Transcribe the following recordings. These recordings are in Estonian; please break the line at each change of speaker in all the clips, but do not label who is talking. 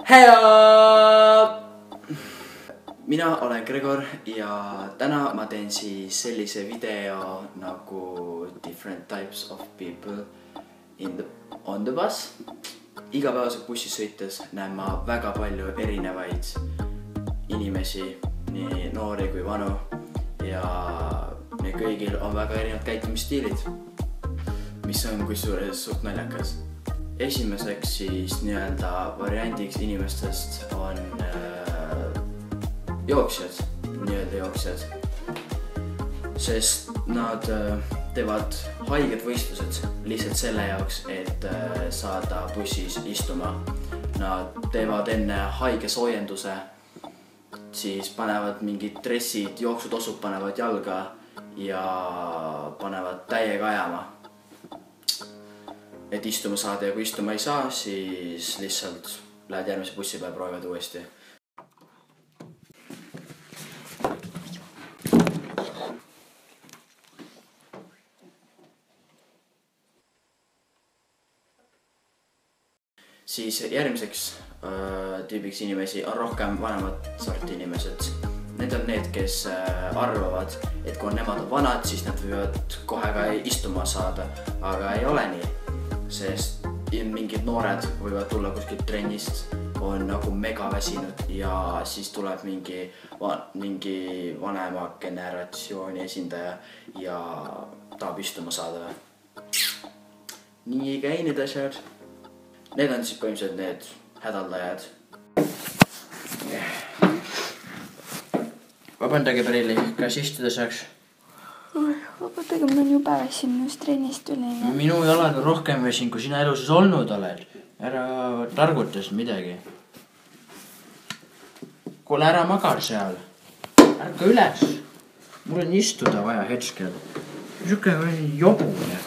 Heyo! Mina olen Gregor ja täna ma teen siis sellise video nagu Different Types of People on the bus. Igapäevaselt bussis sõites näen ma väga palju erinevaid inimesi, nii noori kui vanu. Ja me kõigil on väga erinevad käitumisstiilid, mis on kusjuures suht naljakas. Esimeseks siis nii-öelda variandiks inimestest on jooksjad, sest nad teevad haiged võistlused lihtsalt selle jaoks, et saada bussis istuma. Nad teevad enne haige soojenduse, siis panevad mingid dressid, jooksutosud panevad jalga ja panevad täiega ajama, et istuma saada, ja kui istuma ei saa, siis lihtsalt lähed järgmise bussi peale, proovivad uuesti. Siis järgmiseks tüübiks inimesi on rohkem vanemat sorti inimesed. Need on need, kes arvavad, et kui nemad on vanad, siis nad võivad kohe ka istuma saada, aga ei ole nii. Sest mingid noored võivad tulla kuskilt trennist, on nagu mega väsinud ja siis tuleb mingi vanema generatsiooni esindaja ja tahab istuma saada. Nii ei käi need asjad. Need on siis põhimõtteliselt need hädaldajad. Vabandage prilli, kas istuda saaks?
Vabandage, mul on juba väsin, minust trennist tulin.
Minu jalad on rohkem väsin, kui sina eluses olnud oled. Ära targutas midagi. Kuule, ära magar seal. Ärka üles. Mul on istuda vaja hetkel. Siuke jobune.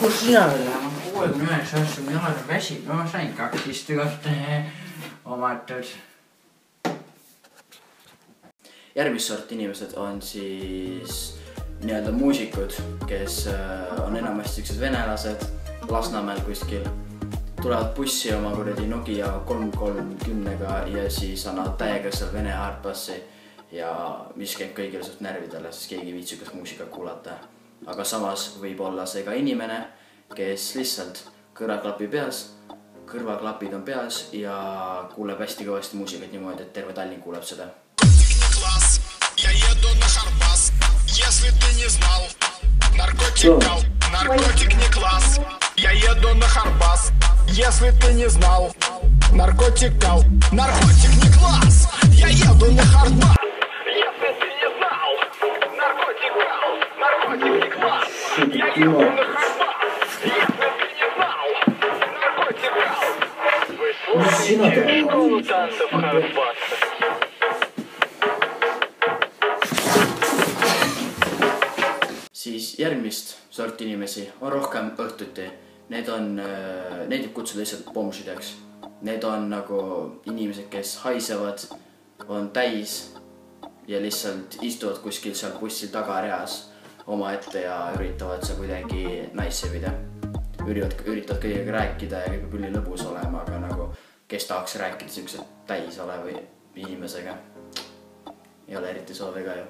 Kus sina veel läheb? 69 aastal, mu jalad on väsid. Ma sain 2 istukohta omatud. Järgmist sort inimesed on siis nii-öelda muusikud, kes on enamasti siuksed venelased Lasnamäel kuskil. Tulevad bussi oma kuradi Nokia 330-ga ja siis annavad täiega seal vene hardbassi ja mis käib kõigile suht närvidele, sest keegi ei viitsi kas muusikat kuulata. Aga samas võib olla see ka inimene, kes lihtsalt kõrvaklapid on peas ja kuuleb hästi kõvasti muusikat niimoodi, et terve Tallinn kuuleb seda.
Я еду на Харбас, если ты не знал. Наркотик не класс. Я еду на Харбас, если ты не знал. Наркотик не класс. Я еду на Харбас, если ты не знал. Наркотик не класс. Я еду на Харбас, если ты не знал. Наркотик. Вы слушаете школу танцев Харбаса.
Siis järgmist sorti inimesi on rohkem õhtuti. Need võib kutsuda lihtsalt bomžideks. Need on nagu inimesed, kes haisevad, on täis ja lihtsalt istuvad kuskil seal bussil tagareas oma ette ja üritavad seal kuidagi naissevida. Üritavad kõigega rääkida ja kõik küll lõbus olema, aga nagu kes tahaks rääkida siukse täis oleva inimesega. Ei ole eriti soovi ka ju.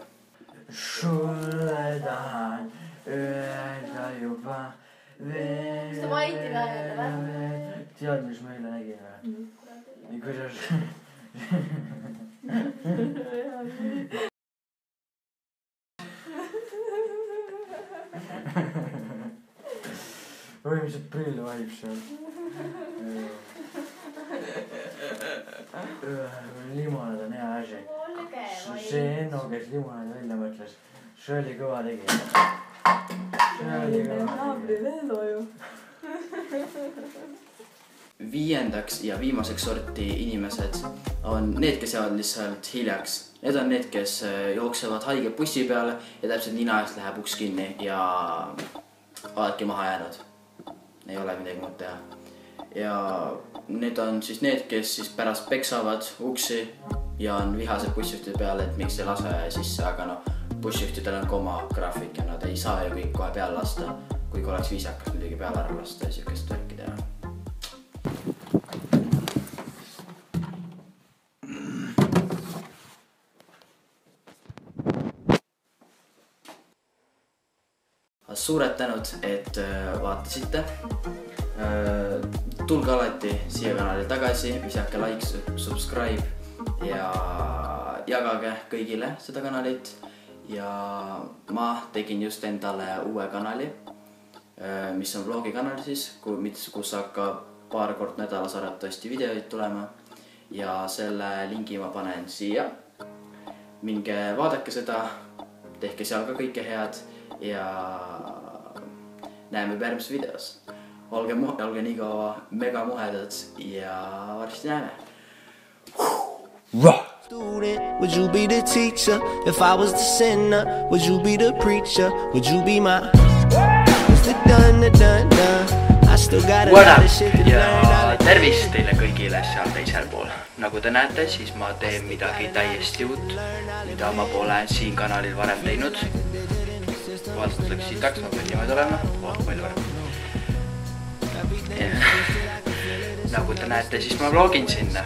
Sulle tahan öelda juba veel.
Kas ta Vaiti läheb või?
Tead, mis ma eile nägin või? Kuidas? Või mis see prill vahib seal? Limonad on hea asi. See Enno, kes limonad välja mõtles. See oli kõva tegija. Viiendaks ja viimaseks sorti inimesed on need, kes jäävad lihtsalt hiljaks. Need on need, kes jooksevad haige bussi peale ja täpselt nina eest läheb uks kinni ja oledki maha jäänud. Ei ole midagi muud teha. Ja need on siis need, kes siis pärast peksavad uksi ja on vihased bussijuhtide peale, et miks ei lase sisse, aga bussijuhtidel on ka oma graafik ja nad ei saa ju kõik kohe peale lasta, kuigi oleks viisakas midagi peale ära lasta ja siukest värki teha. suured tänud, et vaatasite. Tulge alati siia kanali tagasi, visake like, subscribe ja jagage kõigile seda kanalit. Ja ma tegin just endale uue kanali, mis on vlogi kanal siis, kus hakkab paar kord nädalas arvatavasti videoid tulema. Ja selle lingi ma panen siia. Minge vaadake seda, tehke seal ka kõike head ja näeme järgmises videos. Olge nii kaua mega muhedad ja varsti näeme.
Student, would you be the teacher? If I was the sinner, would you be the preacher? Would you be my Mr. Dun? I still got a lot of shit to learn.
Ja tervist teile kõigile seal teisel pool. Nagu te näete, siis ma teen midagi täiesti uut, mida ma pole siin kanalil varem teinud. Vaatad läks sitaks, ma pean niimoodi olema. Palju varem. Nagu te näete, siis ma vlogin sinna.